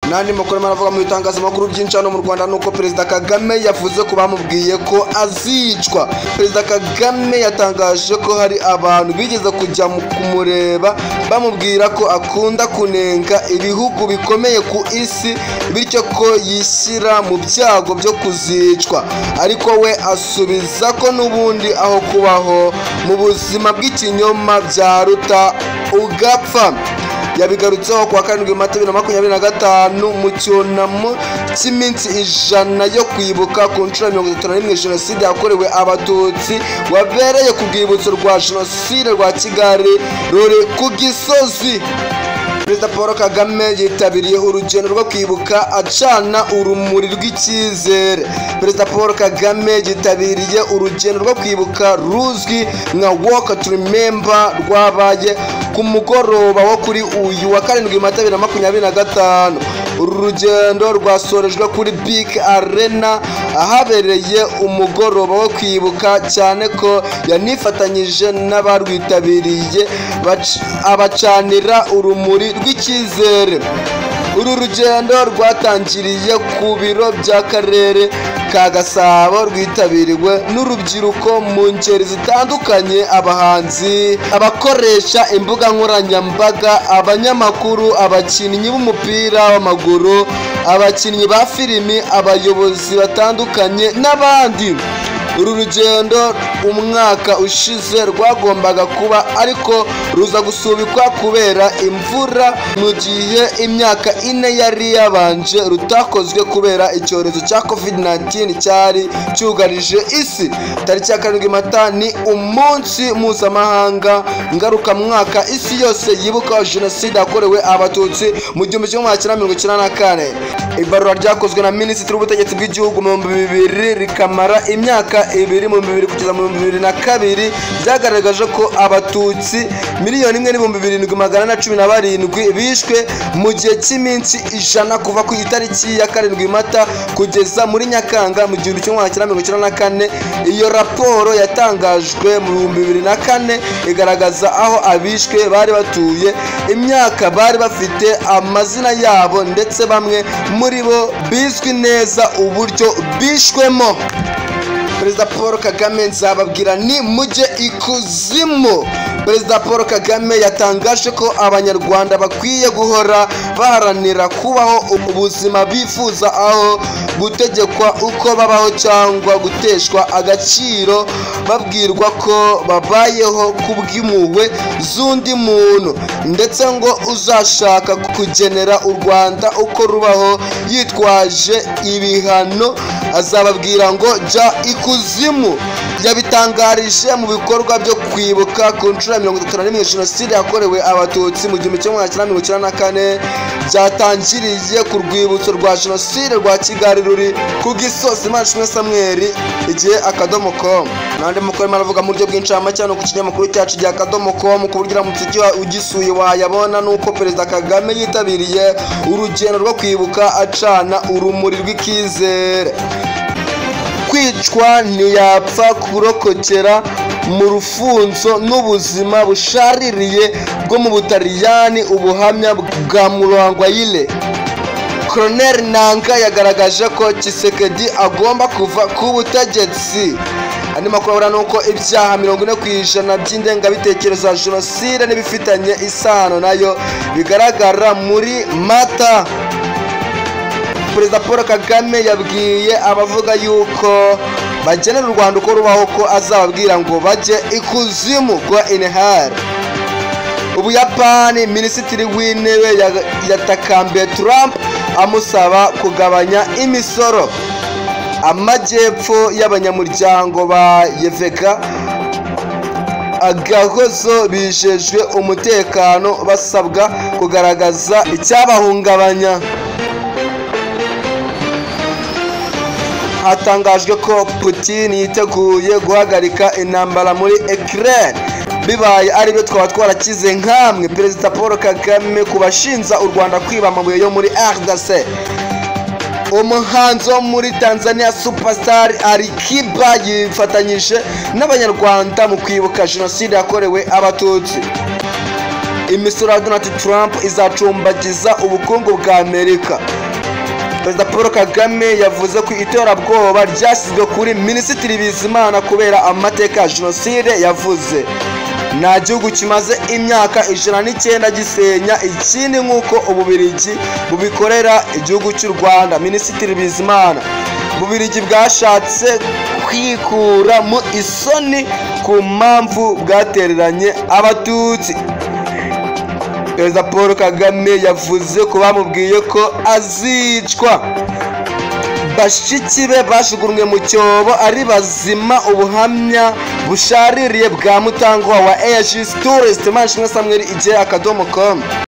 nandi makuru maravuga mu itangazamakuru byinshi hano mu Rwanda nuko Perezida Kagame yavuze ko bamubwiye ko azicwa. Perezida Kagame yatangaje ko hari abantu bigeze kujya kumureba bamubwira ko akunda kunenga ibihugu bikomeye ku isi bityo ko yishyira mu byago byo kuzicwa, ariko we asubiza ko nubundi aho kubaho mu buzima bw'ikinyoma byaruta ugapfa. Yabigarutseho kwa 7 Mata 2025 mu cyunamo cy'iminsi 100 yo kwibuka ku nshuro 31 Jenoside yakorewe Abatutsi wabereye ku rwibutso rwa Jenoside rwa Kigali ruri ku Gisozi. Perezida Paul Kagame yitabiriye urugendo rwo kwibuka acana urumuri rw'icyizere. Perezida Paul Kagame yitabiriye urugendo rwo kwibuka ruzwi nka Walk to Remember rwabaye ku mugoroba wo kuri uyu wa 7 Mata 2025. Uru rugendo rwasorejwe kuri Big Arena ahabereye umugoroba wo kwibuka, cyane ko yanifatanyije n'abarwitabiriye abacanira urumuri rw'icyizere. Uru rugendo rwatangiriye ku biro by'akarere ka Gasabo rwitabiriwe n'urubyiruko mu ngeri zitandukanye, abahanzi, abakoresha imbuga nkoranyambaga, abanyamakuru, abakinnyi b'umupira w'amaguru, abakinnyi ba filimi, abayobozi batandukanye n'abandi. Uru rugendo umwaka ushize rwagombaga kuba ariko ruza gusubikwa kubera imvura mu gihe imyaka 4 yari yabanje rutakozwe kubera icyorezo cya COVID-19 cyari cyugarije isi. Tariki ya 7 Mata ni umunsi mpuzamahanga ngaruka mwaka isi yose yibuka Jenoside yakorewe Abatutsi mu 1994. Ibarura ryakozwe na Minisitiri w'Ubutegetsi bw'Igihugu mu 2000 rikamara imyaka 2 mu 2000 kugeza mu 2002 byagaragaje ko Abatutsi 1,717 bishwe mu gihe cy'iminsi 100 kuva ku itariki ya 7 Mata kugeza muri Nyakanga mu 1994. Iyo raporo yatangajwe mu 2004 igaragaza aho abishwe bari batuye, imyaka bari bafite, amazina yabo ndetse bamwe muri bo bizwi neza uburyo bishwemo. Perezida Paul Kagame nzababwira ni mujye ikuzimu. Perezida Paul Kagame yatangaje ko abanyarwanda bakwiye guhora baharanira kubaho ubuzima bifuza, aho gutegekwa uko babaho cyangwa guteshwa agaciro babwirwa ko babayeho kubw'impuhwe z'undi muntu, ndetse ngo uzashaka kugenera u Rwanda uko rubaho yitwaje ibihano azababwira ngo jya ikuzimu. Yabitangarije mu bikorwa byo kwibuka ku nshuro 31 Jenoside yakorewe Abatutsi mu 1994 byatangiriye ku rwibutso rwa Jenoside rwa Kigali ruri ku Gisozi. Mashimwe Samuel igihe akadomo.com. Nandi mukuru maravuga mu buryo bw'incama cyane ku kinyamakuru cyacu cya akadomo.com ku buryo uramutse ugisuye wayabona nuko Perezida Kagame yitabiriye urugendo rwo kwibuka acana urumuri rw'ikizere. Kwicwa ntiyapfa kurokokera mu rufunzo n'ubuzima bushaririye bwo mu Butaliyani. Ubuhamya bwa Murangwayire. Colonel Nanka yagaragaje ko Tshisekedi agomba kuva ku butegetsi. Andi makuru abura nuko ibyaha 40% by'indengabitekerezo za Jenoside n'ibifitanye isano nayo bigaragara muri Mata. Perezida Paul Kagame yabwiye abavuga yuko bagenera u Rwanda uko rubaho ko azababwira ngo bajye ikuzimu kwa inhar. Ubuyapani, Minisitiri w'Intebe yatakambiye Trump amusaba kugabanya imisoro. Amajyepfo y'abanyamuryango ba Yeveka agahozo bijejwe umutekano basabwa kugaragaza icyabahungabanya. Hatangajwe ko Putin yiteguye guhagarika intambara muri Ukraine, bibaye ari byo twaba twarakize nkamwe. Perezida Paul Kagame kubashinza u Rwanda kwiba amabuye yo muri RDC. Umuhanzi wo muri Tanzania Superstar Alikiba yifatanyije n'abanyarwanda mu kwibuka Jenoside yakorewe Abatutsi. Imisoro ya Donald Trump izacumbagiza ubukungu bwa Amerika. Perezida Paul Kagame yavuze ko iterabwoba ryashyizwe kuri Minisitiri Bizimana kubera amateka ya Jenoside. Yavuze nta gihugu kimaze imyaka 109 gisenya ikindi nk'uko Ububiligi bubikorera igihugu cy'u Rwanda. Minisitiri Bizimana, Ububiligi bwashatse kwikura mu isoni ku mpamvu bwatereranye Abatutsi. Perezida Paul Kagame yavuze ko bamubwiye ko azicwa. Bashiki be bashuguruwe mu cyobo ari bazima. Ubuhamya bushaririye bwa Mutangwa wa AG Tourist Manishimwe Samuel ije akadomo.com.